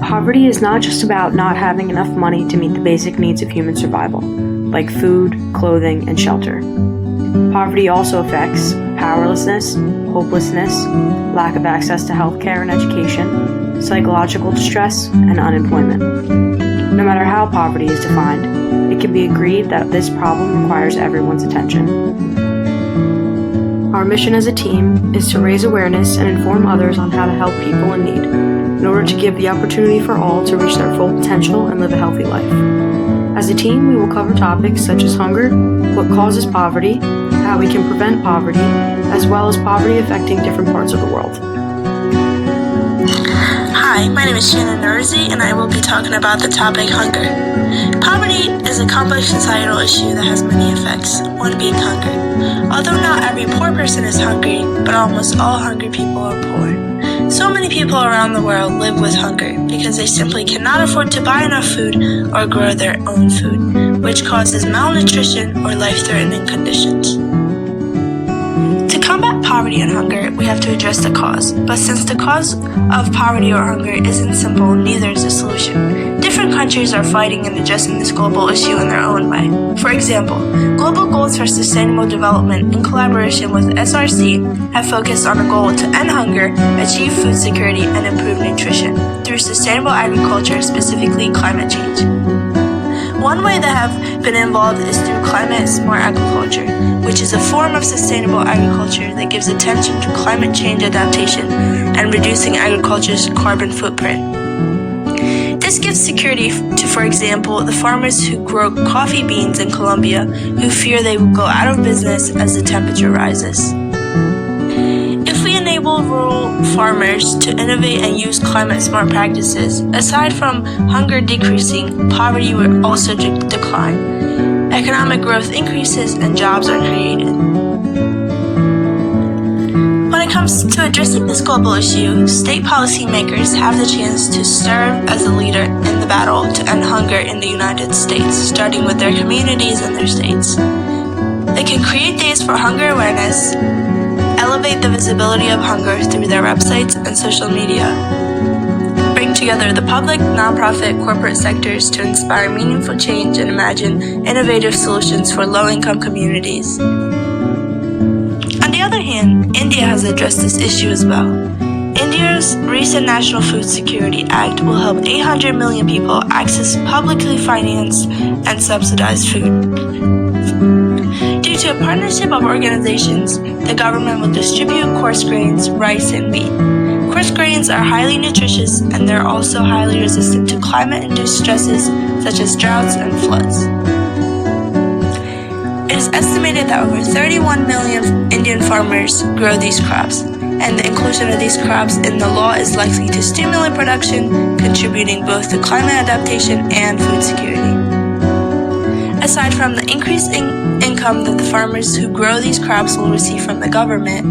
Poverty is not just about not having enough money to meet the basic needs of human survival, like food, clothing, and shelter. Poverty also affects powerlessness, hopelessness, lack of access to healthcare and education, psychological distress, and unemployment. No matter how poverty is defined, it can be agreed that this problem requires everyone's attention. Our mission as a team is to raise awareness and inform others on how to help people in need, in order to give the opportunity for all to reach their full potential and live a healthy life. As a team, we will cover topics such as hunger, what causes poverty, how we can prevent poverty, as well as poverty affecting different parts of the world. Hi, my name is Shannon Nurzi, and I will be talking about the topic hunger. Poverty is a complex societal issue that has many effects, one being hunger. Although not every poor person is hungry, but almost all hungry people are poor. So many people around the world live with hunger because they simply cannot afford to buy enough food or grow their own food, which causes malnutrition or life-threatening conditions. To combat poverty and hunger, we have to address the cause. But since the cause of poverty or hunger isn't simple, neither is the solution. Different countries are fighting and addressing this global issue in their own way. For example, Global Goals for Sustainable Development in collaboration with SRC have focused on a goal to end hunger, achieve food security, and improve nutrition through sustainable agriculture, specifically climate change. One way that have been involved is through climate-smart agriculture, which is a form of sustainable agriculture that gives attention to climate change adaptation and reducing agriculture's carbon footprint. This gives security to, for example, the farmers who grow coffee beans in Colombia, who fear they will go out of business as the temperature rises. If we enable rural farmers to innovate and use climate-smart practices, aside from hunger decreasing, poverty will also decline. Economic growth increases and jobs are created. When it comes to addressing this global issue, state policymakers have the chance to serve as a leader in the battle to end hunger in the United States, starting with their communities and their states. They can create days for hunger awareness, elevate the visibility of hunger through their websites and social media, bring together the public, nonprofit, corporate sectors to inspire meaningful change and imagine innovative solutions for low-income communities. On the other hand, India has addressed this issue as well. India's recent National Food Security Act will help 800 million people access publicly financed and subsidized food. Due to a partnership of organizations, the government will distribute coarse grains, rice, and wheat. Coarse grains are highly nutritious, and they're also highly resistant to climate-induced stresses such as droughts and floods. It is estimated that over 31 million Indian farmers grow these crops, and the inclusion of these crops in the law is likely to stimulate production, contributing both to climate adaptation and food security. Aside from the increased income that the farmers who grow these crops will receive from the government,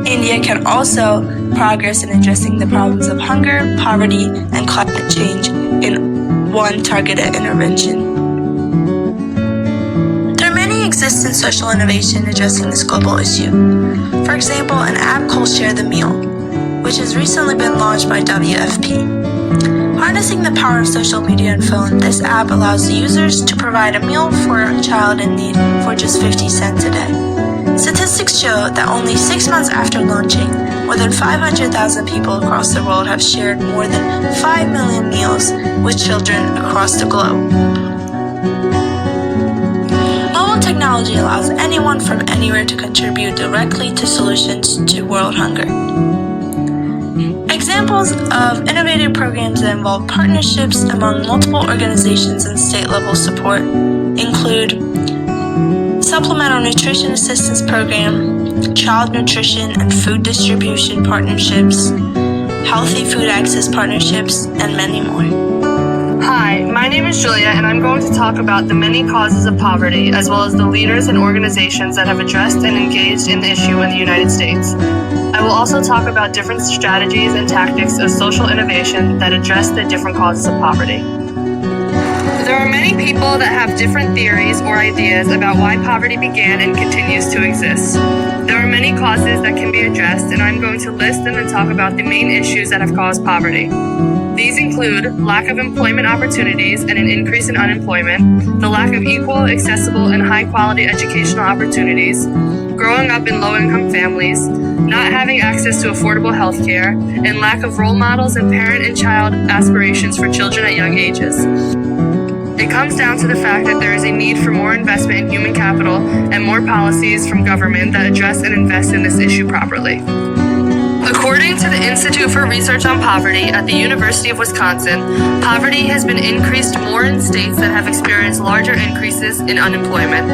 India can also progress in addressing the problems of hunger, poverty, and climate change in one targeted intervention. There are many existing social innovations addressing this global issue. For example, an app called Share the Meal, which has recently been launched by WFP. Harnessing the power of social media and phone, this app allows the users to provide a meal for a child in need for just 50 cents a day. Statistics show that only 6 months after launching, more than 500,000 people across the world have shared more than 5 million meals with children across the globe. Mobile technology allows anyone from anywhere to contribute directly to solutions to world hunger. Examples of innovative programs that involve partnerships among multiple organizations and state-level support include Supplemental Nutrition Assistance Program, Child Nutrition and Food Distribution Partnerships, Healthy Food Access Partnerships, and many more. Hi, my name is Julia, and I'm going to talk about the many causes of poverty, as well as the leaders and organizations that have addressed and engaged in the issue in the United States. I will also talk about different strategies and tactics of social innovation that address the different causes of poverty. There are many people that have different theories or ideas about why poverty began and continues to exist. There are many causes that can be addressed, and I'm going to list and then talk about the main issues that have caused poverty. These include lack of employment opportunities and an increase in unemployment, the lack of equal, accessible, and high-quality educational opportunities, growing up in low-income families, not having access to affordable health care, and lack of role models and parent and child aspirations for children at young ages. It comes down to the fact that there is a need for more investment in human capital and more policies from government that address and invest in this issue properly. According to the Institute for Research on Poverty at the University of Wisconsin, poverty has been increased more in states that have experienced larger increases in unemployment.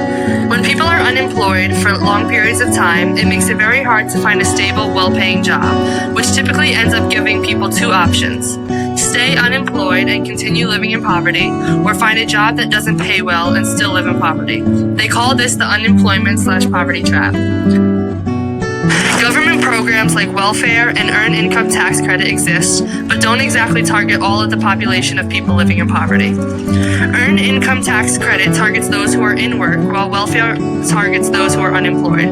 When people are unemployed for long periods of time, it makes it very hard to find a stable, well-paying job, which typically ends up giving people two options: stay unemployed and continue living in poverty, or find a job that doesn't pay well and still live in poverty. They call this the unemployment/poverty trap. Government programs like welfare and earned income tax credit exist, but don't exactly target all of the population of people living in poverty. Earned income tax credit targets those who are in work, while welfare targets those who are unemployed.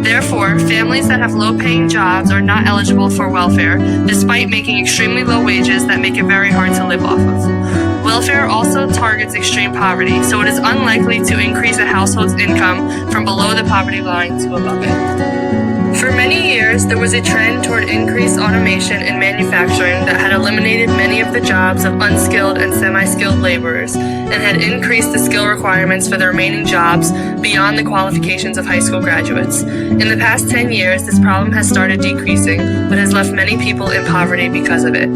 Therefore, families that have low-paying jobs are not eligible for welfare, despite making extremely low wages that make it very hard to live off of. Welfare also targets extreme poverty, so it is unlikely to increase a household's income from below the poverty line to above it. For many years, there was a trend toward increased automation in manufacturing that had eliminated many of the jobs of unskilled and semi-skilled laborers and had increased the skill requirements for the remaining jobs beyond the qualifications of high school graduates. In the past 10 years, this problem has started decreasing, but has left many people in poverty because of it.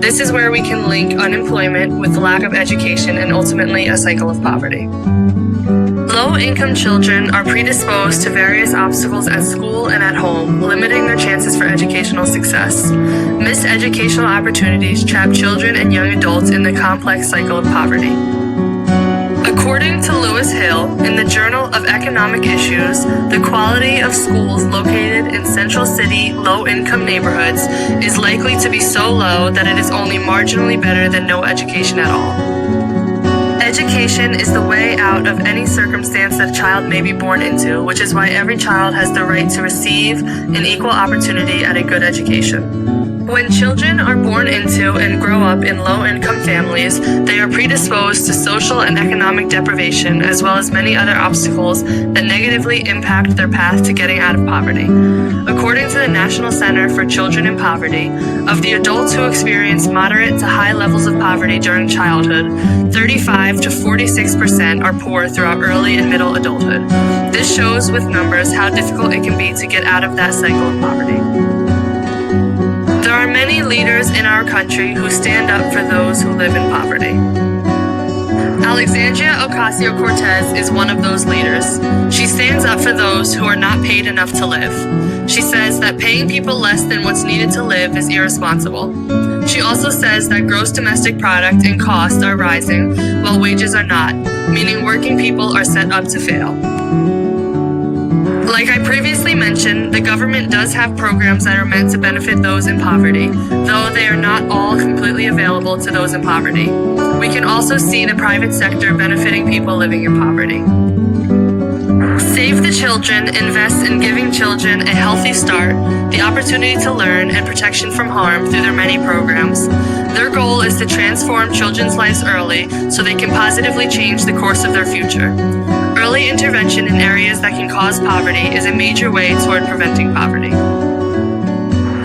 This is where we can link unemployment with the lack of education and ultimately a cycle of poverty. Low-income children are predisposed to various obstacles at school and at home, limiting their chances for educational success. Missed educational opportunities trap children and young adults in the complex cycle of poverty. According to Lewis Hill, in the Journal of Economic Issues, the quality of schools located in central city, low-income neighborhoods is likely to be so low that it is only marginally better than no education at all. Education is the way out of any circumstance that a child may be born into, which is why every child has the right to receive an equal opportunity at a good education. When children are born into and grow up in low-income families, they are predisposed to social and economic deprivation, as well as many other obstacles that negatively impact their path to getting out of poverty. According to the National Center for Children in Poverty, of the adults who experience moderate to high levels of poverty during childhood, 35 to 46% are poor throughout early and middle adulthood. This shows with numbers how difficult it can be to get out of that cycle of poverty. There are many leaders in our country who stand up for those who live in poverty. Alexandria Ocasio-Cortez is one of those leaders. She stands up for those who are not paid enough to live. She says that paying people less than what's needed to live is irresponsible. She also says that gross domestic product and costs are rising while wages are not, meaning working people are set up to fail. Like I previously mentioned, the government does have programs that are meant to benefit those in poverty, though they are not all completely available to those in poverty. We can also see the private sector benefiting people living in poverty. Save the Children invests in giving children a healthy start, the opportunity to learn, and protection from harm through their many programs. Their goal is to transform children's lives early so they can positively change the course of their future. Early intervention in areas that can cause poverty is a major way toward preventing poverty.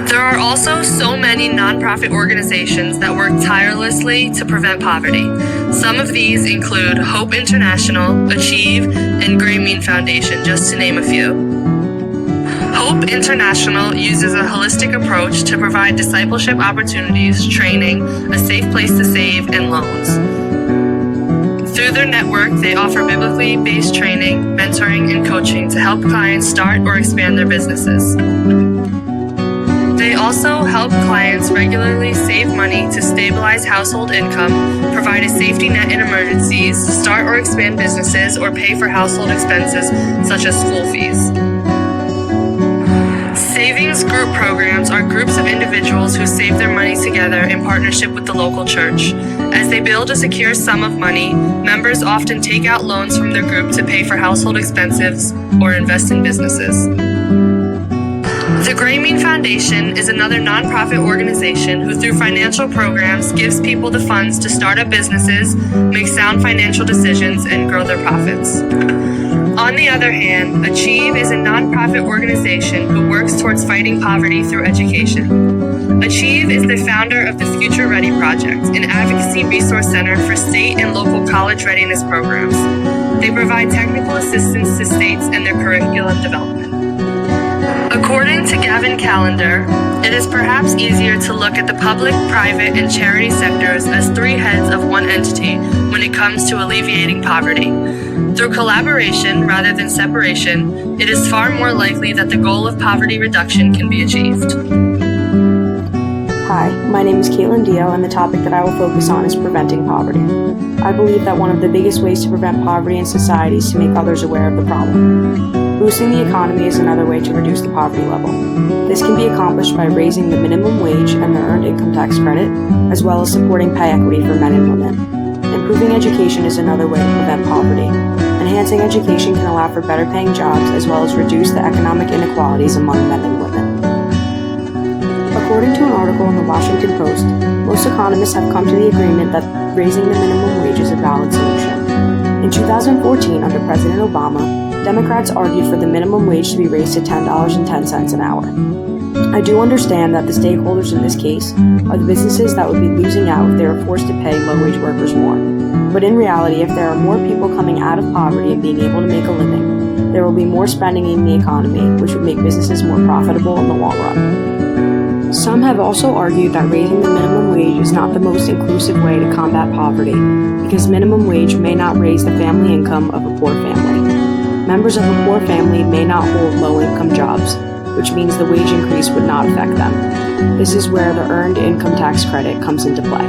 There are also so many nonprofit organizations that work tirelessly to prevent poverty. Some of these include Hope International, Achieve, and Gray Mean Foundation, just to name a few. Hope International uses a holistic approach to provide discipleship opportunities, training, a safe place to save, and loans. Through their network, they offer biblically based training, mentoring, and coaching to help clients start or expand their businesses. They also help clients regularly save money to stabilize household income, provide a safety net in emergencies, start or expand businesses, or pay for household expenses such as school fees. Savings group programs are groups of individuals who save their money together in partnership with the local church. As they build a secure sum of money, members often take out loans from their group to pay for household expenses or invest in businesses. The Gray Mean Foundation is another nonprofit organization who, through financial programs, gives people the funds to start up businesses, make sound financial decisions, and grow their profits. On the other hand, Achieve is a nonprofit organization who works towards fighting poverty through education. Achieve is the founder of the Future Ready Project, an advocacy resource center for state and local college readiness programs. They provide technical assistance to states and their curriculum development. According to Gavin Callender, it is perhaps easier to look at the public, private, and charity sectors as three heads of one entity when it comes to alleviating poverty. Through collaboration rather than separation, it is far more likely that the goal of poverty reduction can be achieved. Hi, my name is Caitlin Dio, and the topic that I will focus on is preventing poverty. I believe that one of the biggest ways to prevent poverty in society is to make others aware of the problem. Boosting the economy is another way to reduce the poverty level. This can be accomplished by raising the minimum wage and the earned income tax credit, as well as supporting pay equity for men and women. Improving education is another way to prevent poverty. Enhancing education can allow for better paying jobs as well as reduce the economic inequalities among men and women. According to an article in the Washington Post, most economists have come to the agreement that raising the minimum wage is a valid solution. In 2014, under President Obama, Democrats argued for the minimum wage to be raised to $10.10 an hour. I do understand that the stakeholders in this case are the businesses that would be losing out if they were forced to pay low-wage workers more. But in reality, if there are more people coming out of poverty and being able to make a living, there will be more spending in the economy, which would make businesses more profitable in the long run. Some have also argued that raising the minimum wage is not the most inclusive way to combat poverty, because minimum wage may not raise the family income of a poor family. Members of a poor family may not hold low-income jobs, which means the wage increase would not affect them. This is where the earned income tax credit comes into play.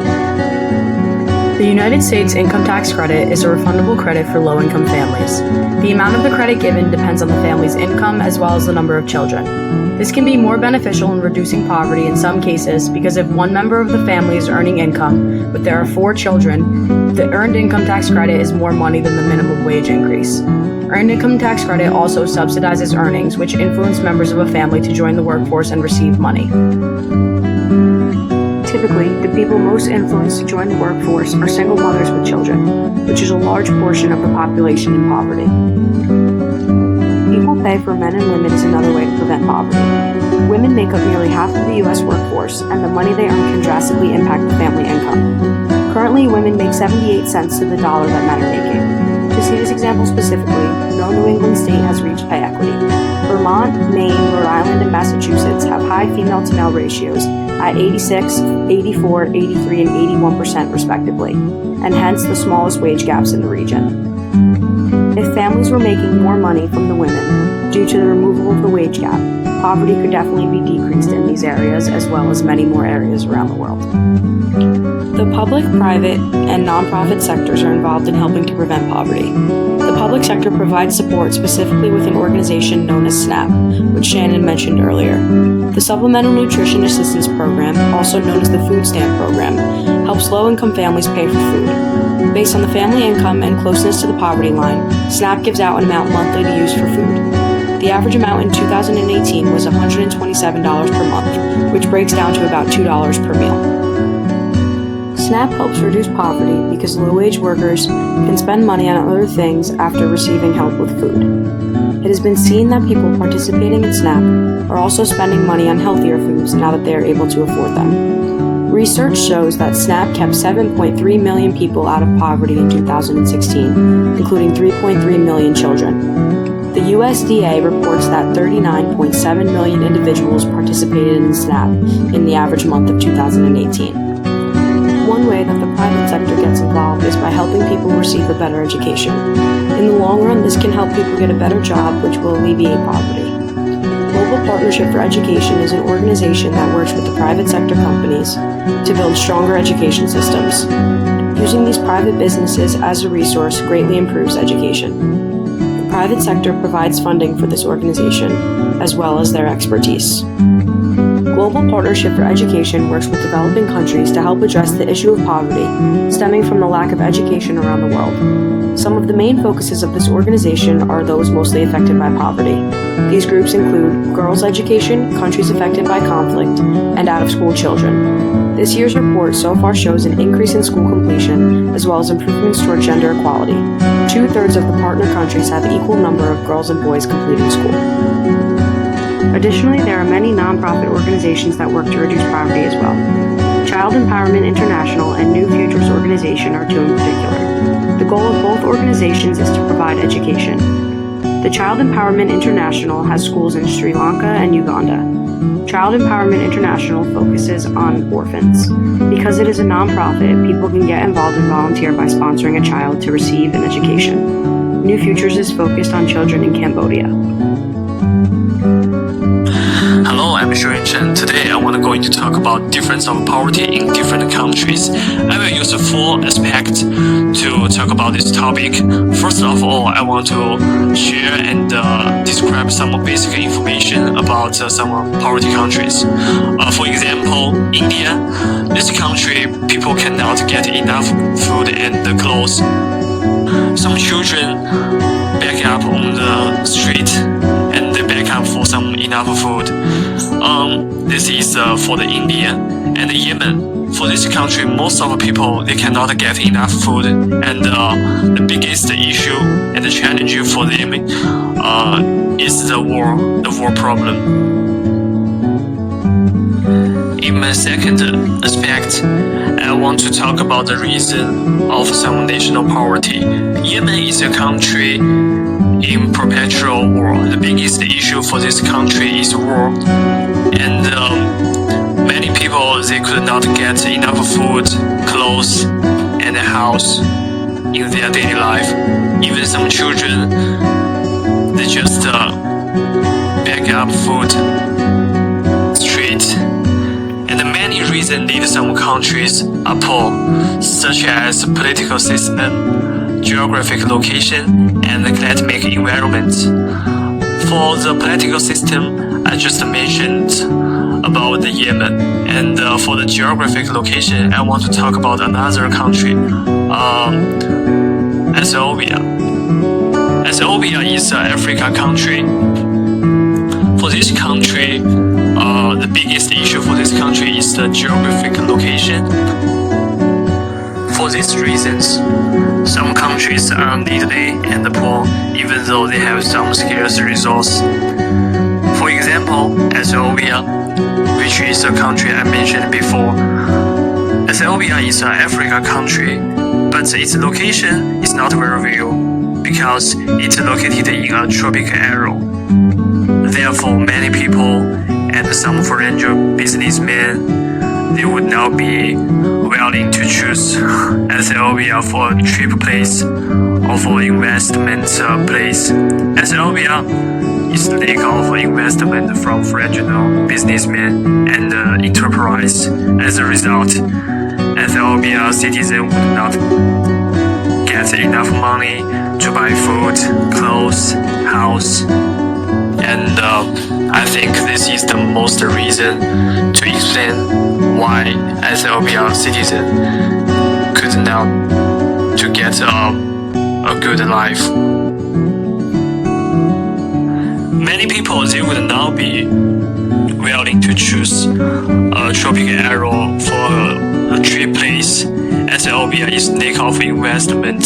The United States income tax credit is a refundable credit for low-income families. The amount of the credit given depends on the family's income as well as the number of children. This can be more beneficial in reducing poverty in some cases because if one member of the family is earning income, but there are 4 children, the earned income tax credit is more money than the minimum wage increase. Earned income tax credit also subsidizes earnings, which influence members of a family to join the workforce and receive money. Typically, the people most influenced to join the workforce are single mothers with children, which is a large portion of the population in poverty. Equal pay for men and women is another way to prevent poverty. Women make up nearly half of the U.S. workforce, and the money they earn can drastically impact the family income. Currently, women make 78 cents to the dollar that men are making. To see this example specifically, no New England state has reached pay equity. Vermont, Maine, Rhode Island, and Massachusetts have high female-to-male ratios at 86, 84, 83, and 81% respectively, and hence the smallest wage gaps in the region. If families were making more money from the women due to the removal of the wage gap, poverty could definitely be decreased in these areas as well as many more areas around the world. The public, private, and nonprofit sectors are involved in helping to prevent poverty. The public sector provides support specifically with an organization known as SNAP, which Shannon mentioned earlier. The Supplemental Nutrition Assistance Program, also known as the Food Stamp Program, helps low-income families pay for food. Based on the family income and closeness to the poverty line, SNAP gives out an amount monthly to use for food. The average amount in 2018 was $127 per month, which breaks down to about $2 per meal. SNAP helps reduce poverty because low-wage workers can spend money on other things after receiving help with food. It has been seen that people participating in SNAP are also spending money on healthier foods now that they are able to afford them. Research shows that SNAP kept 7.3 million people out of poverty in 2016, including 3.3 million children. The USDA reports that 39.7 million individuals participated in SNAP in the average month of 2018. One way that the private sector gets involved is by helping people receive a better education. In the long run, this can help people get a better job, which will alleviate poverty. Global Partnership for Education is an organization that works with the private sector companies to build stronger education systems. Using these private businesses as a resource greatly improves education. The private sector provides funding for this organization, as well as their expertise. Global Global Partnership for Education works with developing countries to help address the issue of poverty stemming from the lack of education around the world. Some of the main focuses of this organization are those mostly affected by poverty. These groups include girls' education, countries affected by conflict, and out-of-school children. This year's report so far shows an increase in school completion, as well as improvements toward gender equality. 2/3 of the partner countries have equal number of girls and boys completing school. Additionally, there are many nonprofit organizations that work to reduce poverty as well. Child Empowerment International and New Futures Organization are two in particular. The goal of both organizations is to provide education. The Child Empowerment International has schools in Sri Lanka and Uganda. Child Empowerment International focuses on orphans. Because it is a nonprofit, people can get involved and volunteer by sponsoring a child to receive an education. New Futures is focused on children in Cambodia. Hello, I'm Shuren Chen. Today I want to going to talk about difference of poverty in different countries. I will use 4 aspects to talk about this topic. First of all, I want to share and describe some basic information about some poverty countries. For example, India. This country, people cannot get enough food and clothes. Some children back up on the street and they back up for some enough food. This is for the India and Yemen. For this country, most of the people they cannot get enough food, and the biggest issue and the challenge for them is the war problem. In my second aspect, I want to talk about the reason of some national poverty. Yemen is a country in perpetual war. The biggest issue for this country is war, and many people they could not get enough food, clothes, and a house in their daily life. Even some children they just bag up food street. Many reasons lead some countries are poor, such as political system, geographic location, and climatic environment. For the political system, I just mentioned about the Yemen, and for the geographic location, I want to talk about another country, Ethiopia. Ethiopia is an African country. For this country, the biggest issue for this country is the geographic location. For these reasons, some countries are needy and poor, even though they have some scarce resource. For example, Ethiopia, which is a country I mentioned before. Ethiopia is an African country, but its location is not very well because it's located in a tropical area. Therefore, many people and some foreign businessmen they would now be willing to choose Ethiopia for a trip place or for investment place. Ethiopia is the lack of investment from foreign businessmen and enterprise. As a result, Ethiopia citizens would not get enough money to buy food, clothes, house. And I think this is the most reason to explain why Ethiopia citizen could not to get a good life. Many people they would now be willing to choose a tropical area for a trip place. Ethiopia is lack of investment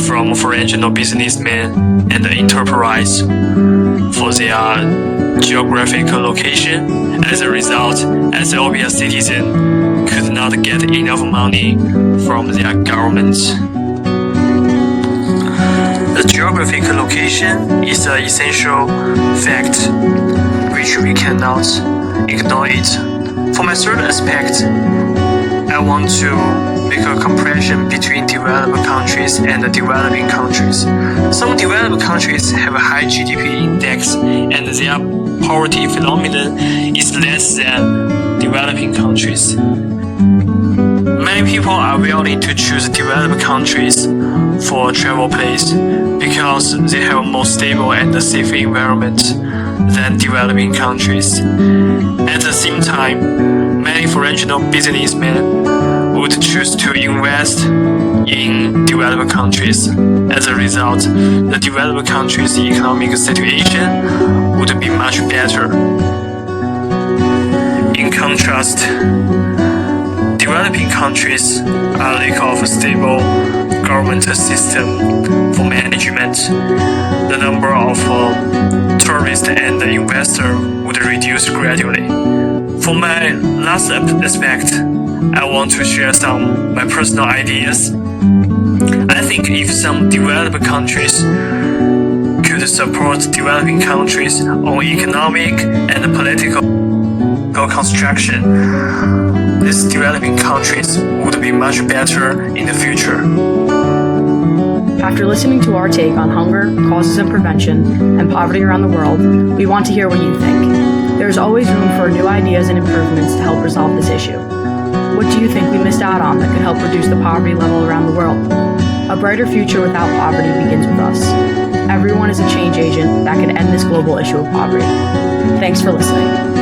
from foreign businessmen and enterprise for their geographic location. As a result, Ethiopia citizens could not get enough money from their government. The geographic location is an essential fact which we cannot ignore it. For my third aspect, I want to make a comparison between developed countries and developing countries. Some developed countries have a high GDP index and their poverty phenomenon is less than developing countries. Many people are willing to choose developed countries for a travel place because they have a more stable and safe environment. than developing countries. At the same time, many foreign businessmen would choose to invest in developed countries. As a result, the developed countries' economic situation would be much better. In contrast, developing countries are lack of a stable government system for management. The number of tourists and investors would reduce gradually. For my last aspect, I want to share some my personal ideas. I think if some developed countries could support developing countries on economic and political construction, these developing countries would be much better in the future. After listening to our take on hunger, causes and prevention, and poverty around the world, we want to hear what you think. There is always room for new ideas and improvements to help resolve this issue. What do you think we missed out on that could help reduce the poverty level around the world? A brighter future without poverty begins with us. Everyone is a change agent that can end this global issue of poverty. Thanks for listening.